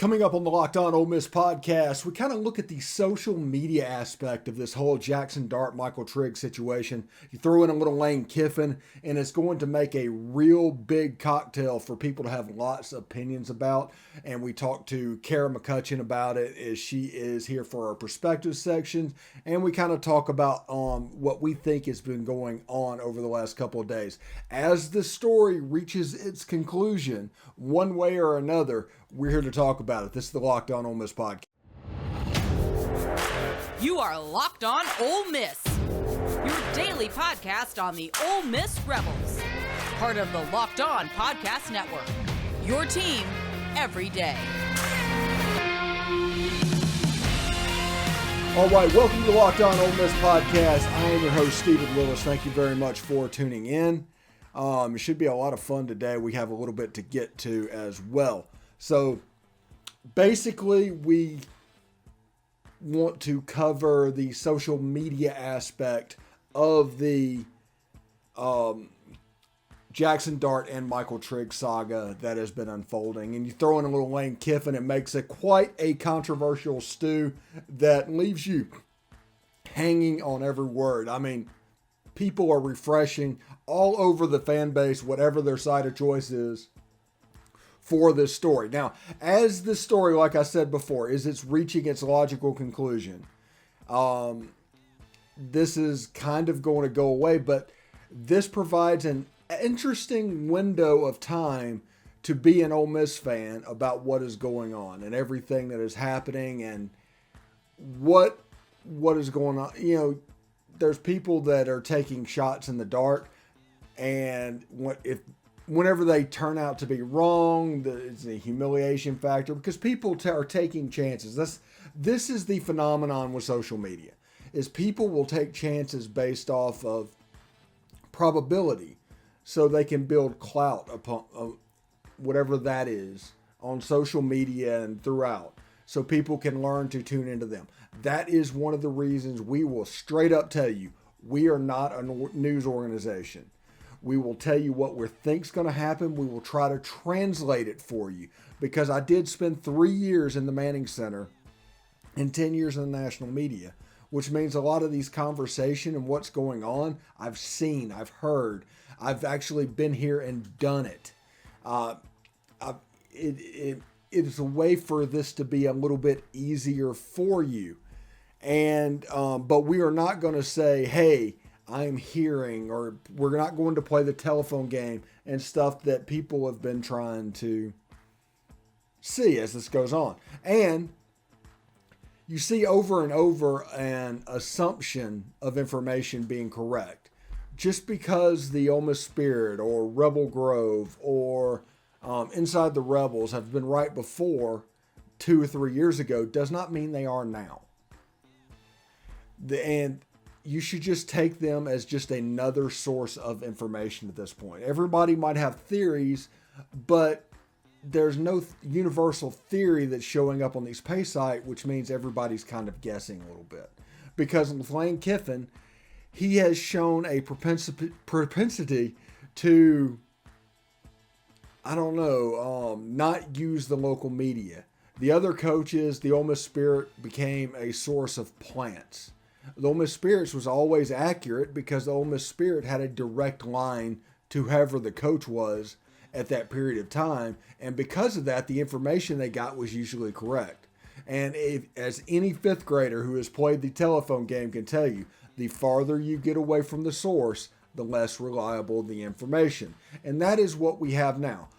Coming up on the Locked On Ole Miss podcast, we kind of look at the social media aspect of this whole Jaxson Dart, Michael Trigg situation. You throw in a little Lane Kiffin, and it's going to make a real big cocktail for people to have lots of opinions about. And we talked to Kara McCutcheon about it, as she is here for our perspective section. And we kind of talk about what we think has been going on over the last couple of days. As the story reaches its conclusion, one way or another, we're here to talk about it. This is the Locked On Ole Miss podcast. You are Locked On Ole Miss, your daily podcast on the Ole Miss Rebels. Part of the Locked On Podcast Network, your team every day. All right, welcome to the Locked On Ole Miss podcast. I am your host, Stephen Willis. Thank you very much for tuning in. It should be a lot of fun today. We have a little bit to get to as well. So basically, we want to cover the social media aspect of the Jaxson Dart and Michael Trigg saga that has been unfolding. And you throw in a little Lane Kiffin, it makes it quite a controversial stew that leaves you hanging on every word. I mean, people are refreshing all over the fan base, whatever their side of choice is, for this story. Now, as this story, like I said before, it's reaching its logical conclusion, this is kind of going to go away, but this provides an interesting window of time to be an Ole Miss fan about what is going on and everything that is happening and what is going on. You know, there's people that are taking shots in the dark, and whenever they turn out to be wrong, it's a humiliation factor because people are taking chances. This is the phenomenon with social media, is people will take chances based off of probability so they can build clout upon whatever that is on social media and throughout, so people can learn to tune into them. That is one of the reasons we will straight up tell you we are not a news organization. We will tell you what we think is going to happen. We will try to translate it for you, because I did spend 3 years in the Manning Center and 10 years in the national media, which means a lot of these conversation and what's going on, I've seen, I've heard, I've actually been here and done it. It is a way for this to be a little bit easier for you. And but we are not going to say, hey, I'm hearing, or we're not going to play the telephone game and stuff that people have been trying to see as this goes on. And you see over and over an assumption of information being correct. Just because the Ole Miss Spirit or Rebel Grove or Inside the Rebels have been right before 2 or 3 years ago does not mean they are now. And you should just take them as just another source of information at this point. Everybody might have theories, but there's no universal theory that's showing up on these pay sites, which means everybody's kind of guessing a little bit. Because with Lane Kiffin, he has shown a propensity to, not use the local media. The other coaches, the Ole Miss Spirit became a source of plants. The Ole Miss Spirit was always accurate because the Ole Miss Spirit had a direct line to whoever the coach was at that period of time. And because of that, the information they got was usually correct. And as any fifth grader who has played the telephone game can tell you, the farther you get away from the source, the less reliable the information. And that is what we have now.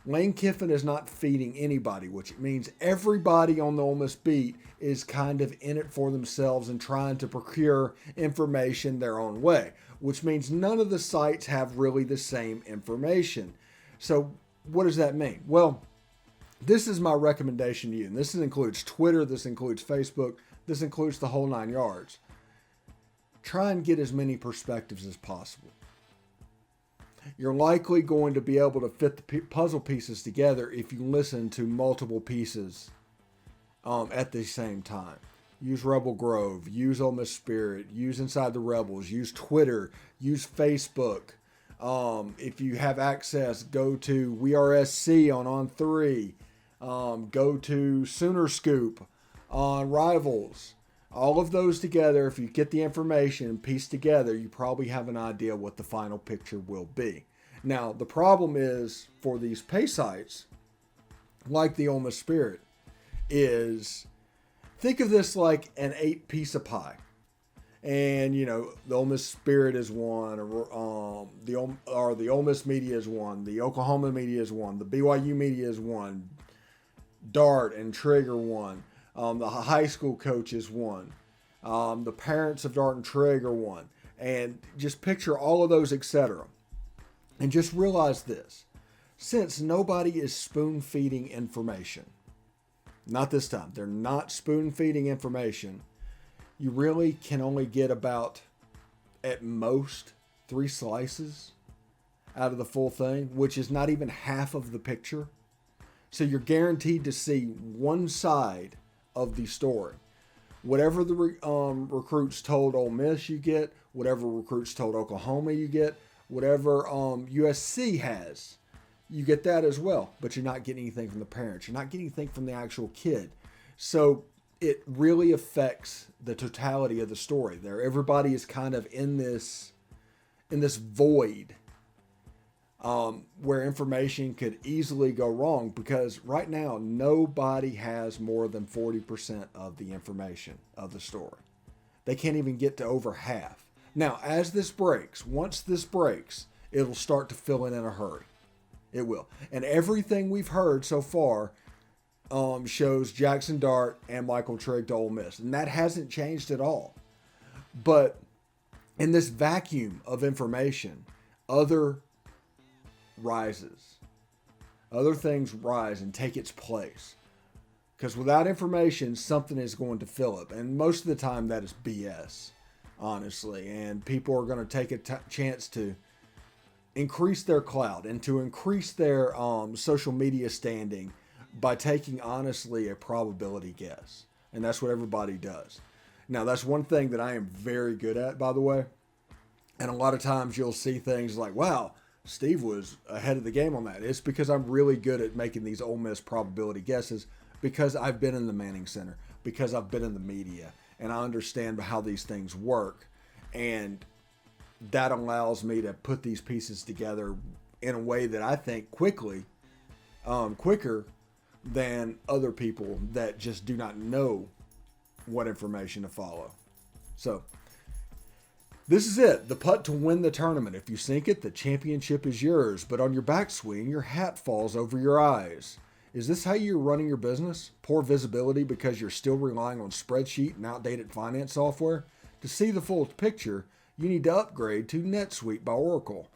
Lane Kiffin is not feeding anybody, which means everybody on the Ole Miss beat is kind of in it for themselves and trying to procure information their own way, which means none of the sites have really the same information. So what does that mean? Well, this is my recommendation to you, and this includes Twitter, this includes Facebook, this includes the whole 9 yards. Try and get as many perspectives as possible. You're likely going to be able to fit the puzzle pieces together if you listen to multiple pieces at the same time. Use Rebel Grove, use Ole Miss Spirit, use Inside the Rebels, use Twitter, use Facebook. If you have access, go to We Are SC on On3. Go to Sooner Scoop on Rivals. All of those together, if you get the information and piece together, you probably have an idea what the final picture will be. Now, the problem is for these pay sites, like the Ole Miss Spirit, is think of this like an 8-piece of pie. And, you know, the Ole Miss Spirit is one, or the Ole Miss media is one, the Oklahoma media is one, the BYU media is one, Dart and Trigg are one, the high school coach is one, the parents of Dart and Trigg are one, and just picture all of those, etc. And just realize this, since nobody is spoon-feeding information, not this time, they're not spoon-feeding information, you really can only get about, at most, 3 slices out of the full thing, which is not even half of the picture. So you're guaranteed to see one side of the story. Whatever the recruits told Ole Miss you get, whatever recruits told Oklahoma you get, whatever USC has, you get that as well. But you're not getting anything from the parents. You're not getting anything from the actual kid. So it really affects the totality of the story there. Everybody is kind of in this void where information could easily go wrong, because right now nobody has more than 40% of the information of the story. They can't even get to over half. Now, as this breaks, once this breaks, it'll start to fill in a hurry. It will. And everything we've heard so far shows Jaxson Dart and Michael Trigg to Ole Miss. And that hasn't changed at all. But in this vacuum of information, other things rise and take its place. Because without information, something is going to fill up. And most of the time that is BS, honestly. And people are going to take a chance to increase their clout and to increase their social media standing by taking, honestly, a probability guess. And that's what everybody does. Now, that's one thing that I am very good at, by the way. And a lot of times you'll see things like, wow, Steve was ahead of the game on that. It's because I'm really good at making these Ole Miss probability guesses, because I've been in the Manning Center, because I've been in the media, and I understand how these things work. And that allows me to put these pieces together in a way that I think quicker than other people that just do not know what information to follow. So this is it. The putt to win the tournament. If you sink it, the championship is yours. But on your backswing, your hat falls over your eyes. Is this how you're running your business? Poor visibility because you're still relying on spreadsheet and outdated finance software? To see the full picture, you need to upgrade to NetSuite by Oracle.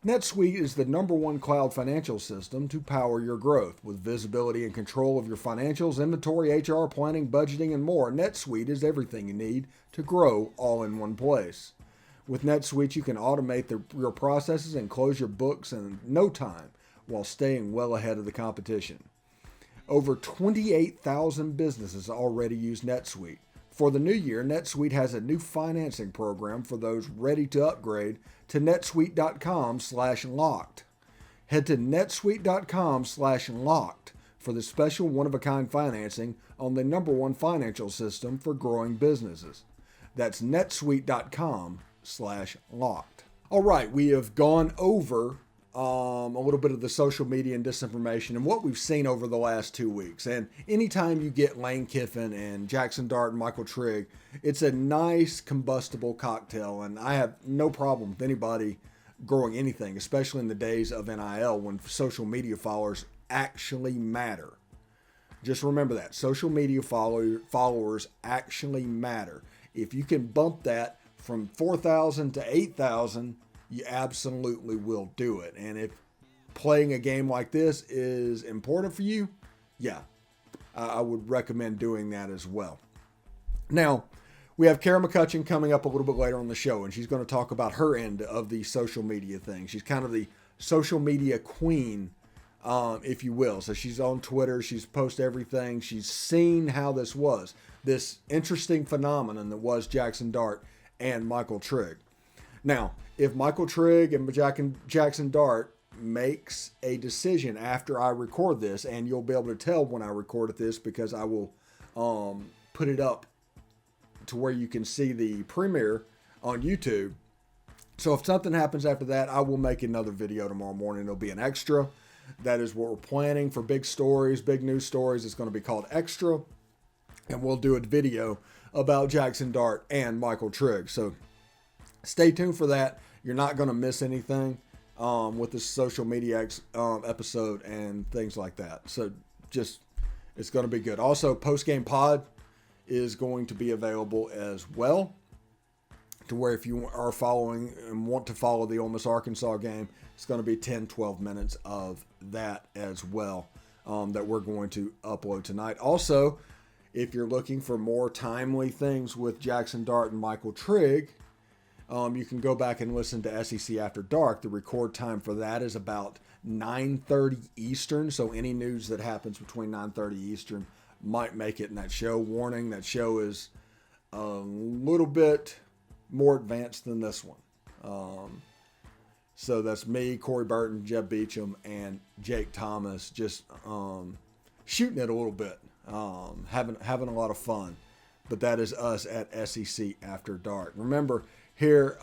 NetSuite is the #1 cloud financial system to power your growth. With visibility and control of your financials, inventory, HR, planning, budgeting, and more, NetSuite is everything you need to grow all in one place. With NetSuite, you can automate your processes and close your books in no time while staying well ahead of the competition. Over 28,000 businesses already use NetSuite. For the new year, NetSuite has a new financing program for those ready to upgrade to netsuite.com/locked. Head to netsuite.com/locked for the special one-of-a-kind financing on the #1 financial system for growing businesses. That's netsuite.com/locked. All right, we have gone over a little bit of the social media and disinformation and what we've seen over the last 2 weeks. And anytime you get Lane Kiffin and Jaxson Dart and Michael Trigg, it's a nice combustible cocktail. And I have no problem with anybody growing anything, especially in the days of NIL when social media followers actually matter. Just remember that. Social media followers actually matter. If you can bump that from 4,000 to 8,000, you absolutely will do it. And if playing a game like this is important for you, yeah, I would recommend doing that as well. Now, we have Kara McCutcheon coming up a little bit later on the show, and she's going to talk about her end of the social media thing. She's kind of the social media queen, if you will. So she's on Twitter. She's posted everything. She's seen how this was, this interesting phenomenon that was Jaxson Dart and Michael Trigg. Now, if Michael Trigg and Jaxson Dart makes a decision after I record this, and you'll be able to tell when I recorded this because I will put it up to where you can see the premiere on YouTube. So if something happens after that, I will make another video tomorrow morning. It'll be an extra. That is what we're planning for big stories, big news stories. It's going to be called Extra. And we'll do a video about Jaxson Dart and Michael Trigg. So stay tuned for that. You're not going to miss anything with this social media episode and things like that. So just, it's going to be good. Also, post-game pod is going to be available as well, to where if you are following and want to follow the Ole Miss Arkansas game, it's going to be 10, 12 minutes of that as well that we're going to upload tonight. Also, if you're looking for more timely things with Jaxson Dart and Michael Trigg, you can go back and listen to SEC After Dark. The record time for that is about 9:30 Eastern. So any news that happens between 9:30 Eastern might make it in that show. Warning, that show is a little bit more advanced than this one. So that's me, Corey Burton, Jeb Beecham, and Jake Thomas just shooting it a little bit, having a lot of fun. But that is us at SEC After Dark. Remember, here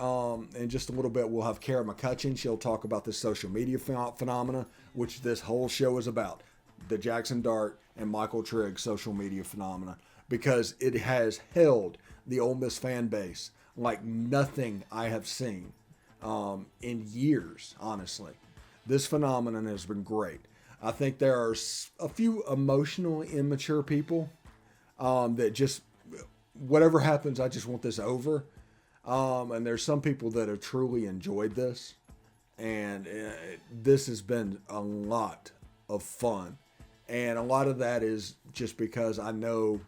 in just a little bit, we'll have Kara McCutcheon. She'll talk about this social media phenomena, which this whole show is about. The Jaxson Dart and Michael Trigg social media phenomena. Because it has held the Ole Miss fan base like nothing I have seen in years, honestly. This phenomenon has been great. I think there are a few emotionally immature people that just, whatever happens, I just want this over. And there's some people that have truly enjoyed this. And this has been a lot of fun. And a lot of that is just because I know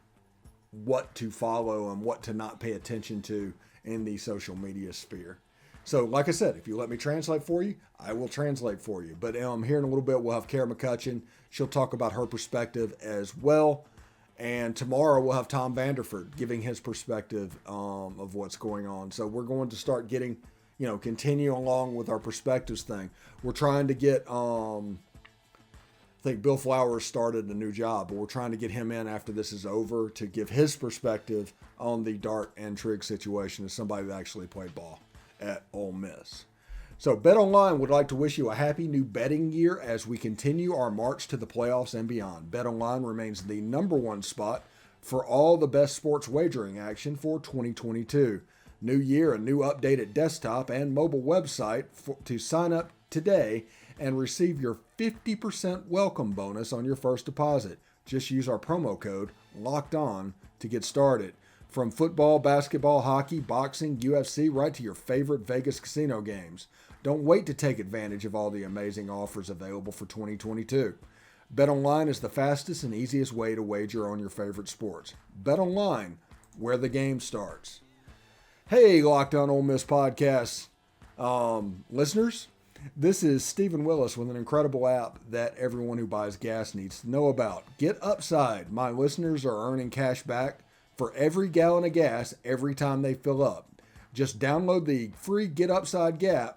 what to follow and what to not pay attention to in the social media sphere. So, like I said, if you let me translate for you, I will translate for you. But here in a little bit, we'll have Kara McCutcheon. She'll talk about her perspective as well. And tomorrow we'll have Tom Vanderford giving his perspective of what's going on. So we're going to start getting, continue along with our perspectives thing. We're trying to get, I think Bill Flowers started a new job, but we're trying to get him in after this is over to give his perspective on the Dart and Trigg situation as somebody that actually played ball at Ole Miss. So BetOnline would like to wish you a happy new betting year as we continue our march to the playoffs and beyond. BetOnline remains the #1 spot for all the best sports wagering action for 2022. New year, a new updated desktop and mobile website to sign up today and receive your 50% welcome bonus on your first deposit. Just use our promo code LOCKEDON to get started. From football, basketball, hockey, boxing, UFC, right to your favorite Vegas casino games. Don't wait to take advantage of all the amazing offers available for 2022. BetOnline is the fastest and easiest way to wager on your favorite sports. BetOnline, where the game starts. Hey, Locked On Ole Miss podcast listeners. This is Stephen Willis with an incredible app that everyone who buys gas needs to know about. GetUpside. My listeners are earning cash back for every gallon of gas every time they fill up. Just download the free GetUpside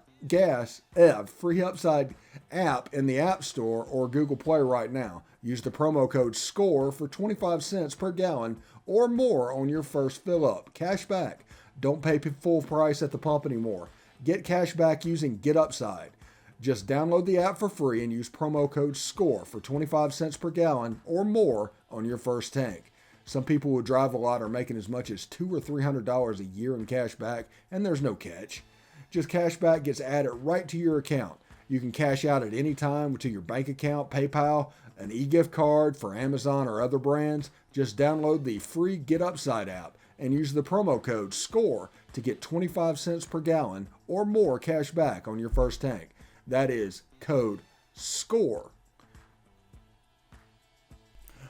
free Upside app in the App Store or Google Play right now. Use the promo code SCORE for 25 cents per gallon or more on your first fill up. Cash back. Don't pay full price at the pump anymore. Get cash back using GetUpside. Just download the app for free and use promo code SCORE for 25 cents per gallon or more on your first tank. Some people who drive a lot are making as much as $200 or $300 a year in cash back, and there's no catch. Just cash back gets added right to your account. You can cash out at any time to your bank account, PayPal, an e-gift card for Amazon or other brands. Just download the free GetUpside app and use the promo code SCORE to get 25 cents per gallon or more cash back on your first tank. That is code SCORE.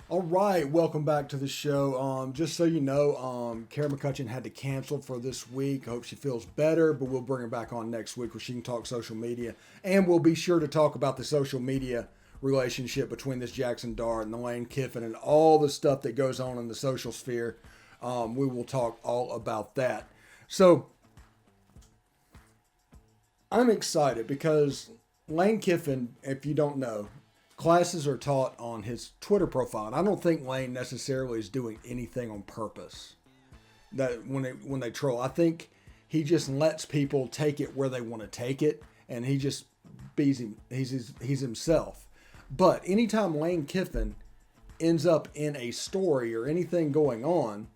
All right, welcome back to the show. Just so you know, Kara McCutcheon had to cancel for this week. I hope she feels better, but we'll bring her back on next week where she can talk social media. And we'll be sure to talk about the social media relationship between this Jaxson Dart and the Lane Kiffin and all the stuff that goes on in the social sphere. We will talk all about that. So I'm excited because Lane Kiffin, if you don't know, classes are taught on his Twitter profile. And I don't think Lane necessarily is doing anything on purpose. That when they troll, I think he just lets people take it where they want to take it, and he just he's himself. But anytime Lane Kiffin ends up in a story or anything going on,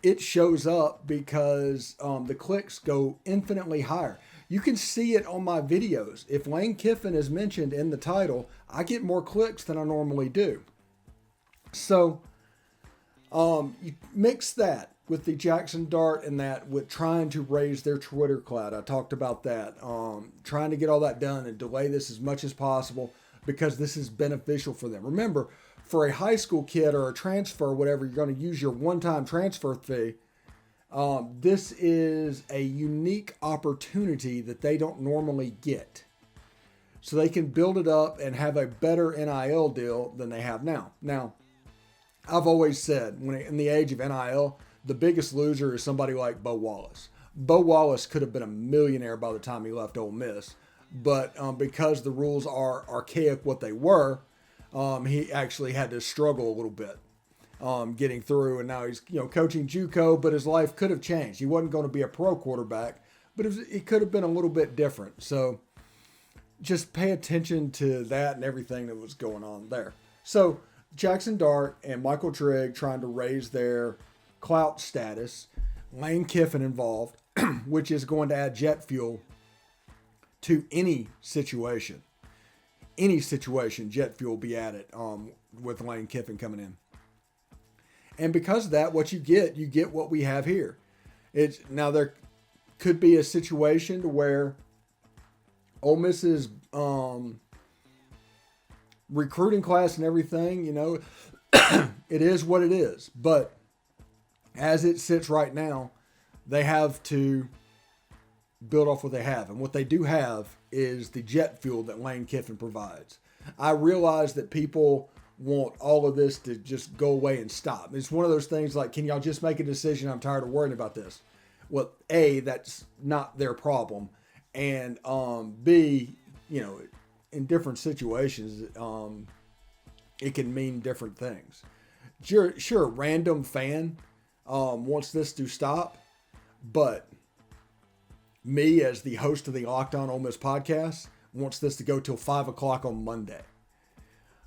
it shows up because the clicks go infinitely higher. You can see it on my videos. If Lane Kiffin is mentioned in the title, I get more clicks than I normally do. So you mix that with the Jaxson Dart and that with trying to raise their Twitter clout. I talked about that. Trying to get all that done and delay this as much as possible because this is beneficial for them. Remember, for a high school kid or a transfer or whatever, you're going to use your one-time transfer fee. This is a unique opportunity that they don't normally get. So they can build it up and have a better NIL deal than they have now. Now, I've always said, in the age of NIL, the biggest loser is somebody like Bo Wallace. Bo Wallace could have been a millionaire by the time he left Ole Miss, but because the rules are archaic what they were, he actually had to struggle a little bit getting through, and now he's coaching JUCO, but his life could have changed. He wasn't going to be a pro quarterback, but it could have been a little bit different. So just pay attention to that and everything that was going on there. So Jaxson Dart and Michael Trigg trying to raise their clout status. Lane Kiffin involved, which is going to add jet fuel to any situation. Any situation, jet fuel will be added with Lane Kiffin coming in. And because of that, what you get what we have here. Now there could be a situation to where Ole Miss's recruiting class and everything, it is what it is. But as it sits right now, they have to build off what they have. And what they do have is the jet fuel that Lane Kiffin provides. I realize that people want all of this to just go away and stop. It's one of those things like, can y'all just make a decision? I'm tired of worrying about this. Well, A, that's not their problem. And B, in different situations, it can mean different things. Sure, a random fan wants this to stop, but me, as the host of the Locked On Ole Miss podcast, wants this to go till 5 o'clock on Monday.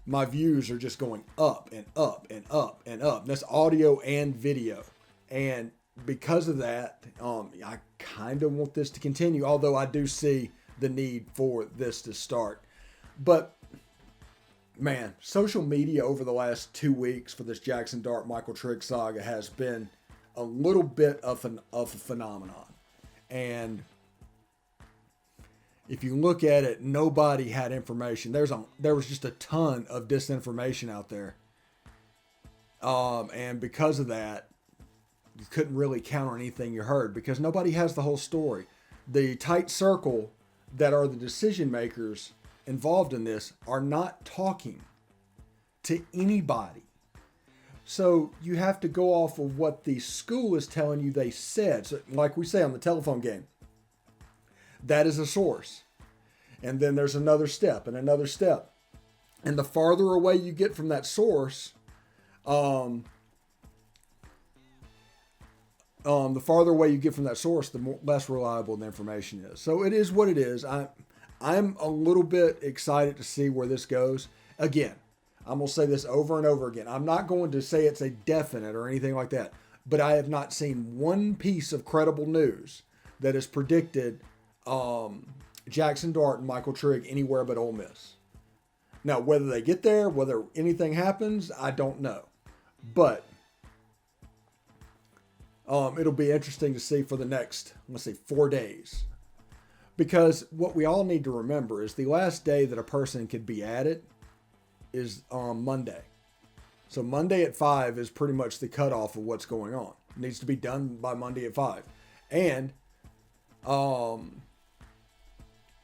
My views are just going up and up and up and up. That's audio and video. And because of that, I kind of want this to continue, although I do see the need for this to start. But, man, social media over the last 2 weeks for this Jaxson Dart Michael Trigg saga has been a little bit of a phenomenon. And if you look at it, nobody had information. There was just a ton of disinformation out there. And because of that, you couldn't really count on anything you heard because nobody has the whole story. The tight circle that are the decision makers involved in this are not talking to anybody. So you have to go off of what the school is telling you they said. So like we say on the telephone game, that is a source. And then there's another step and another step. And the farther away you get from that source, the less reliable the information is. So it is what it is. I'm a little bit excited to see where this goes. Again, I'm going to say this over and over again. I'm not going to say it's a definite or anything like that, but I have not seen one piece of credible news that has predicted Jaxson Dart and Michael Trigg anywhere but Ole Miss. Now, whether they get there, whether anything happens, I don't know. But it'll be interesting to see for the next, 4 days. Because what we all need to remember is the last day that a person could be added is Monday. So Monday at 5 is pretty much the cutoff of what's going on. It needs to be done by Monday at 5. And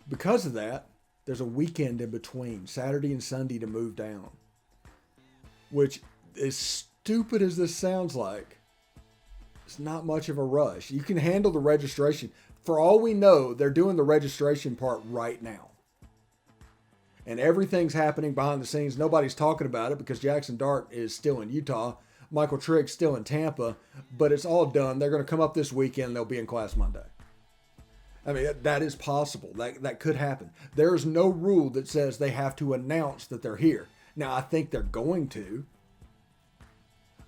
because of that, there's a weekend in between, Saturday and Sunday, to move down. Which, as stupid as this sounds like, it's not much of a rush. You can handle the registration. For all we know, they're doing the registration part right now. And everything's happening behind the scenes. Nobody's talking about it because Jaxson Dart is still in Utah. Michael Trigg's still in Tampa. But it's all done. They're going to come up this weekend. They'll be in class Monday. I mean, that is possible. That could happen. There's no rule that says they have to announce that they're here. Now, I think they're going to.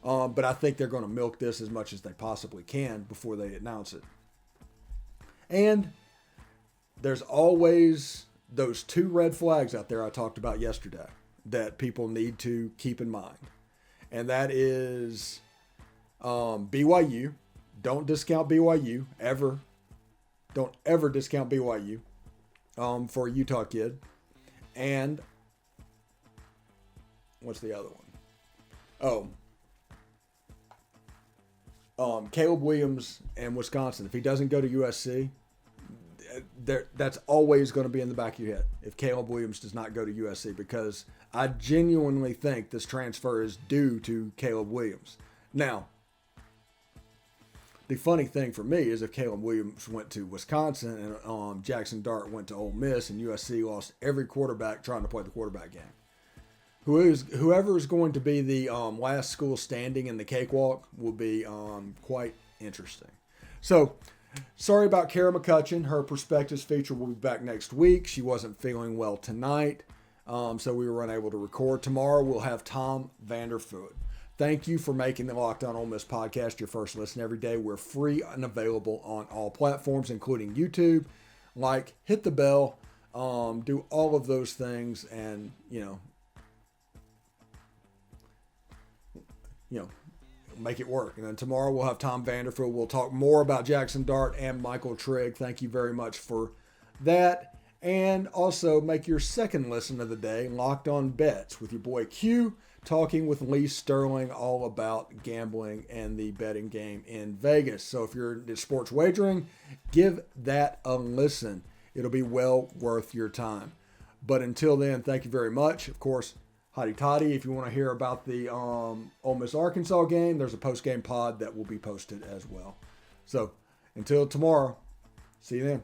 But I think they're going to milk this as much as they possibly can before they announce it. And there's always those 2 red flags out there I talked about yesterday that people need to keep in mind. And that is BYU. Don't discount BYU ever. Don't ever discount BYU for a Utah kid. And what's the other one? Caleb Williams and Wisconsin. If he doesn't go to USC, that's always going to be in the back of your head if Caleb Williams does not go to USC, because I genuinely think this transfer is due to Caleb Williams. Now, the funny thing for me is if Caleb Williams went to Wisconsin and Jaxson Dart went to Ole Miss and USC lost every quarterback trying to play the quarterback game. Whoever is going to be the last school standing in the cakewalk will be quite interesting. So, sorry about Kara McCutcheon. Her Perspectives feature will be back next week. She wasn't feeling well tonight, so we were unable to record. Tomorrow we'll have Tom Vanderfoot. Thank you for making the Locked On Ole Miss podcast your first listen every day. We're free and available on all platforms, including YouTube. Like, hit the bell, do all of those things, and make it work. And then tomorrow we'll have Tom Vanderfield. We'll talk more about Jaxson Dart and Michael Trigg. Thank you very much for that. And also make your second listen of the day Locked On Bets with your boy Q, talking with Lee Sterling all about gambling and the betting game in Vegas. So if you're into sports wagering, give that a listen. It'll be well worth your time. But until then, thank you very much. Of course, Hotty Toddy, if you want to hear about the Ole Miss Arkansas game, there's a post-game pod that will be posted as well. So until tomorrow, see you then.